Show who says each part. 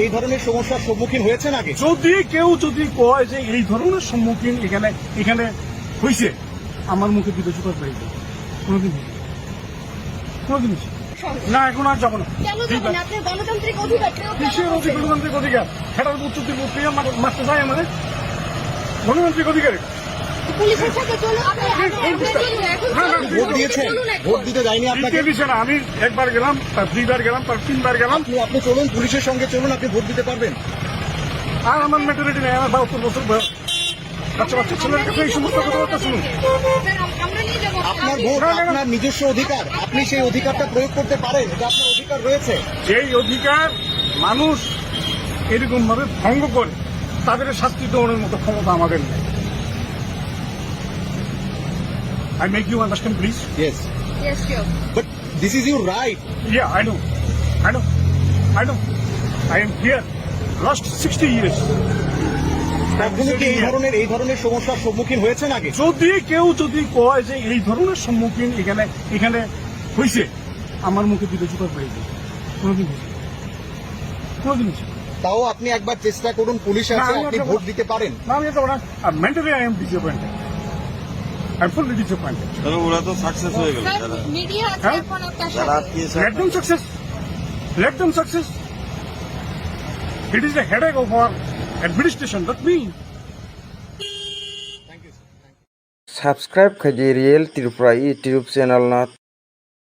Speaker 1: এই ধরনের সমস্যার সম্মুখীন হয়েছেন আগে?
Speaker 2: যদি কেউ কয় যে এই ধরনের সম্মুখীন এখানে হয়েছে, আমার মুখে দুটো চুপার পাইছে কোনোদিন না, এখন আর যাবো না।
Speaker 3: গণতান্ত্রিক অধিকার
Speaker 2: কিসের গণতান্ত্রিক অধিকার? হেটার উচ্চতি মারতে চাই আমাদের গণতান্ত্রিক অধিকার।
Speaker 3: পুলিশের সাথে
Speaker 1: ভোট দিয়েছেন? ভোট দিতে যায়নি আপনাকে?
Speaker 2: না, আমি একবার গেলাম, তার দুইবার গেলাম, তার তিনবার গেলাম।
Speaker 1: আপনি চলুন, পুলিশের সঙ্গে চলুন, আপনি ভোট দিতে পারবেন।
Speaker 2: আর আমার মেটারিটি নেই, আমার 72 বছর বয়স। বাচ্চা ছেলের কাছে এই সমস্ত কথাবার্তা শুনুন।
Speaker 1: আপনার ভোট আপনার নিজস্ব অধিকার, আপনি সেই অধিকারটা প্রয়োগ করতে পারেন, এটা আপনার অধিকার রয়েছে।
Speaker 2: যেই অধিকার মানুষ এরকম ভাবে ভঙ্গ করে, তাদের শাস্তি দেওয়ার মতো ক্ষমতা আমাদের নেই। I make you understand, please?
Speaker 1: Yes.
Speaker 3: Yes, sure.
Speaker 1: But this is your right.
Speaker 2: Yeah, I know. I am here last 60 years.
Speaker 1: কখনো কি এই ধরনের সমস্যার সম্মুখীন হয়েছেন আগে?
Speaker 2: যদি কেউ কয় যে এই ধরনের সম্মুখীন এখানে হয়েছে, আমার মুখে দুটো চুপার পাইছে কোনোদিন হয়েছে।
Speaker 1: তাও আপনি একবার চেষ্টা করুন, পুলিশ আছে, আপনি ভোট দিতে পারেন।
Speaker 2: না, আমি যাবো না। Mentally I am disappointed. I am fully disappointed.
Speaker 4: তবে ওরা তো সাকসেস হয়ে গেল।
Speaker 3: মিডিয়া আছে এখন আপনার
Speaker 4: যারা
Speaker 3: সাথে।
Speaker 4: আটকিয়েছে,
Speaker 2: Let them success. It is the headache of our administration, not me.
Speaker 1: Thank you, sir.
Speaker 5: Subscribe Khaimanai Real Tripura YouTube channel na